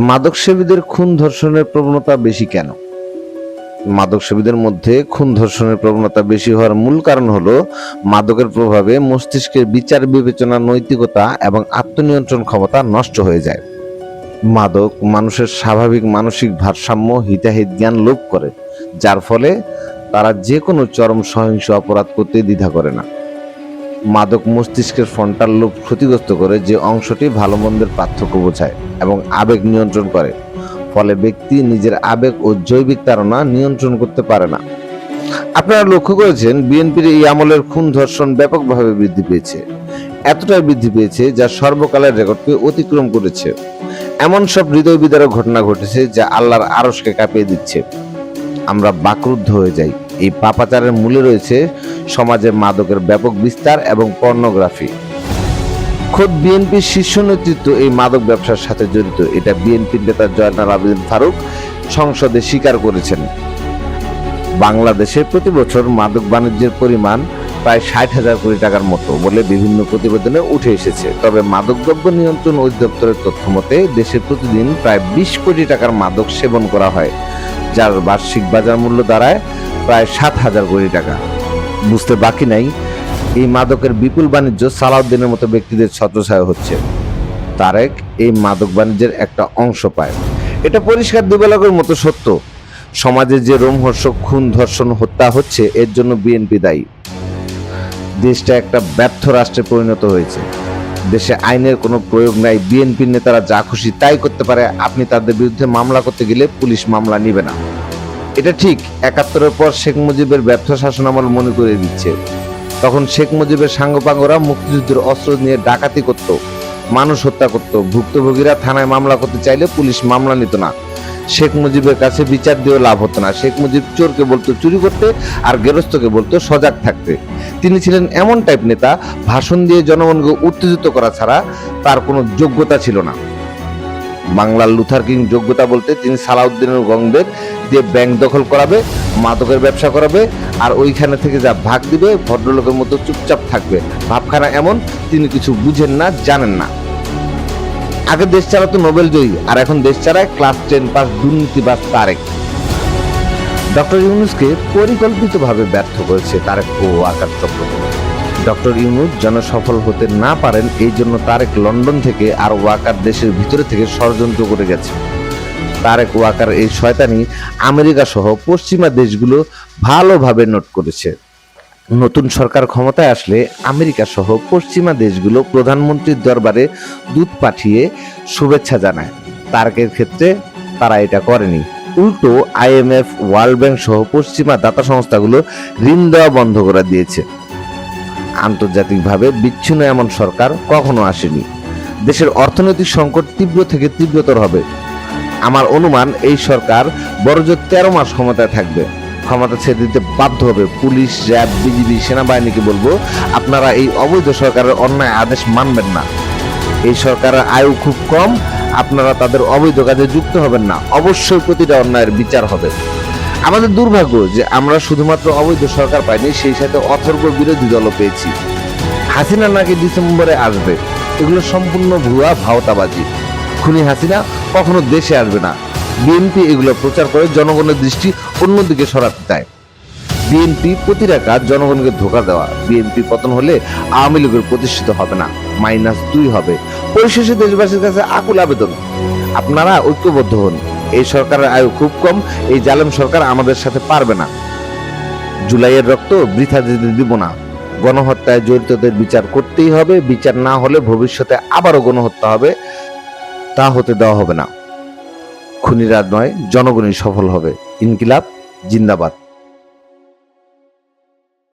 মাদক সেবীদের খুন ধর্ষণের প্রবণতা বেশি কেন? মাদক সেবীদের মধ্যে খুন ধর্ষণের প্রবণতা বেশি হওয়ার মূল কারণ হলো মাদকের প্রভাবে মস্তিষ্কের বিচার বিবেচনা, নৈতিকতা এবং আত্মনিয়ন্ত্রণ ক্ষমতা নষ্ট হয়ে যায়। মাদক মানুষের স্বাভাবিক মানসিক ভারসাম্য, হিতাহিত জ্ঞান লোপ করে, যার ফলে তারা যে কোনো চরম সহিংস অপরাধ করতে দ্বিধা করে না। মাদক মস্তিষ্কের ফ্রন্টাল লোব ক্ষতিগ্রস্ত করে, যে অংশটি ভালো মন্দের পার্থক্য বোঝায় এবং আবেগ নিয়ন্ত্রণ করে। ফলে ব্যক্তি নিজের আবেগ ও জৈবিক তাড়না নিয়ন্ত্রণ করতে পারে না। আপনারা লক্ষ্য করেছেন, বিএনপির এই আমলের খুন ধর্ষণ ব্যাপকভাবে বৃদ্ধি পেয়েছে। এতটাই বৃদ্ধি পেয়েছে যা সর্বকালের রেকর্ডকে অতিক্রম করেছে। এমন সব হৃদয় বিদারক ঘটনা ঘটেছে যা আল্লাহর আরশকে কাঁপিয়ে দিচ্ছে। আমরা বাকরুদ্ধ হয়ে যাই। এই পাপাচারের মূলে রয়েছে সমাজে মাদকের ব্যাপক বিস্তার এবং পর্নোগ্রাফি। খোদ বিএনপির শীর্ষ নেতৃত্ব এই মাদক ব্যবসার সাথে জড়িত, এটা বিএনপির নেতা জয়নাল আবেদিন ফারুক সংসদে স্বীকার করেছেন। বাংলাদেশে প্রতি বছর মাদক বাণিজ্যের পরিমাণ প্রায় 60,000 কোটি টাকার মতো বলে বিভিন্ন প্রতিবেদনে উঠে এসেছে। তবে মাদকদ্রব্য নিয়ন্ত্রণ অধিদপ্তরের তথ্য মতে দেশে প্রতিদিন প্রায় 20 কোটি টাকার মাদক সেবন করা হয়, যার বার্ষিক বাজার মূল্য দাঁড়ায় প্রায় 7,000 কোটি টাকা। বুঝতে বাকি নাই, এই মাদকের বিপুল বাণিজ্য সালাউদ্দিনের মতো ব্যক্তিদের ছত্রছায়া হচ্ছে। তারেক এই মাদক বাণিজ্যের একটা অংশ পায়। এটা পরিষ্কার দিবালোকের মতো সত্য। সমাজে যে রোমহর্ষক খুন, ধর্ষণ, হত্যা হচ্ছে, এর জন্য বিএনপি দায়ী। দেশটা একটা ব্যর্থ রাষ্ট্রে পরিণত হয়েছে। দেশে আইনের কোনো প্রয়োগ নাই। বিএনপির নেতারা যা খুশি তাই করতে পারে। আপনি তাদের বিরুদ্ধে মামলা করতে গেলে পুলিশ মামলা নিবে না। এটা ঠিক 71-এর পর শেখ মুজিবের ব্যর্থ শাসনামল মনে করে দিচ্ছে। তখন শেখ মুজিবের সাঙ্গপাঙ্গরা মুক্তিযুদ্ধের অস্ত্র নিয়ে ডাকাতি করত, মানুষ হত্যা করত। ভুক্তভোগীরা থানায় মামলা করতে চাইলে পুলিশ মামলা নিত না। শেখ মুজিবের কাছে বিচার দিয়েও লাভ হতো না। শেখ মুজিব চোরকে বলতো চুরি করতে, আর গেরস্তকে বলতো সজাগ থাকতে। তিনি ছিলেন এমন টাইপ নেতা, ভাষণ দিয়ে জনগণকে উত্তেজিত করা ছাড়া তার কোনো যোগ্যতা ছিল না। বাংলার লুথার কিং যোগ্যতা বলতে তিনি সালাউদ্দিনের গংদের দিয়ে ব্যাংক দখল করাবে, মাদকের ব্যবসা করাবে, আর ওইখানে থেকে যা ভাগ দিবে ভদ্রলোকের মতো চুপচাপ থাকবে। ভাবখানা এমন, তিনি কিছু বুঝেন না, জানেন না। আগে দেশ চালাতো নোবেল জয়ী, আর এখন দেশ চালায় ক্লাস 10 পাস দুর্নীতিবাজ তারেক। ডক্টর ইউনূসকে পরিকল্পিতভাবে ব্যর্থ করেছে তারেক ও ওয়াকার চক্র। ডক্টর ইউনূস যেন সফল হতে না পারেন, এই জন্য তারেক লন্ডন থেকে আর ওয়াকার দেশের ভিতরে থেকে ষড়যন্ত্র করে গেছে। তারেক ওয়াকার এই শয়তানি আমেরিকা সহ পশ্চিমা দেশগুলো ভালোভাবে নোট করেছে। নতুন সরকার ক্ষমতায় আসলে আমেরিকা সহ পশ্চিমা দেশগুলো প্রধানমন্ত্রীর দরবারে দূত পাঠিয়ে শুভেচ্ছা জানায়। তারেকের ক্ষেত্রে তারা এটা করেনি। উল্টো IMF, ওয়ার্ল্ড ব্যাংক সহ পশ্চিমা দাতা সংস্থাগুলো ঋণ দেওয়া বন্ধ করে দিয়েছে। আন্তর্জাতিকভাবে বিচ্ছিন্ন এমন সরকার কখনো আসেনি। দেশের অর্থনৈতিক সংকট তীব্র থেকে তীব্রতর হবে। আমার অনুমান এই সরকার বড়জোর 13 মাস ক্ষমতায় থাকবে। ক্ষমতা ছেড়ে দিতে বাধ্য হবে। পুলিশ, র্যাব, বিজিবি, সেনাবাহিনীকে বলবো, আপনারা এই অবৈধ সরকারের অন্যায় আদেশ মানবেন না। এই সরকারের আয়ু খুব কম, আপনারা তাদের অবৈধ কাজে যুক্ত হবেন না। অবশ্যই প্রতিটা অন্যায়ের বিচার হবে। আমাদের দুর্ভাগ্য যে আমরা শুধুমাত্র অবৈধ সরকার পাইনি, সেই সাথে অথর্ব বিরোধী দলও পেয়েছি। হাসিনা নাকি ডিসেম্বরে আসবে, এগুলো সম্পূর্ণ ভুয়া, ভাওতাবাজি। খুনি হাসিনা কখনো দেশে আসবে না। বিএনপি এগুলো প্রচার করে জনগণের দৃষ্টি অন্যদিকে সরাতে চায়। বিএনপি প্রতিটা কাজ জনগণকে ধোঁকা দেওয়া। বিএনপি পতন হলে আওয়ামী লীগের প্রতিষ্ঠিত হবে না, -2 হবে। পরিশেষে দেশবাসীর কাছে আকুল আবেদন, আপনারা ঐক্যবদ্ধ হন। এই সরকারের আয়ু খুব কম, এই জালেম সরকার আমাদের সাথে পারবে না। জুলাইয়ের রক্ত বৃথা যেতে দিব না। গণহত্যায় জড়িতদের বিচার করতেই হবে। বিচার না হলে ভবিষ্যতে আবারও গণহত্যা হবে, তা হতে দেওয়া হবে না। খুনিরা নয়, জনগণই সফল হবে। ইনকিলাব জিন্দাবাদ।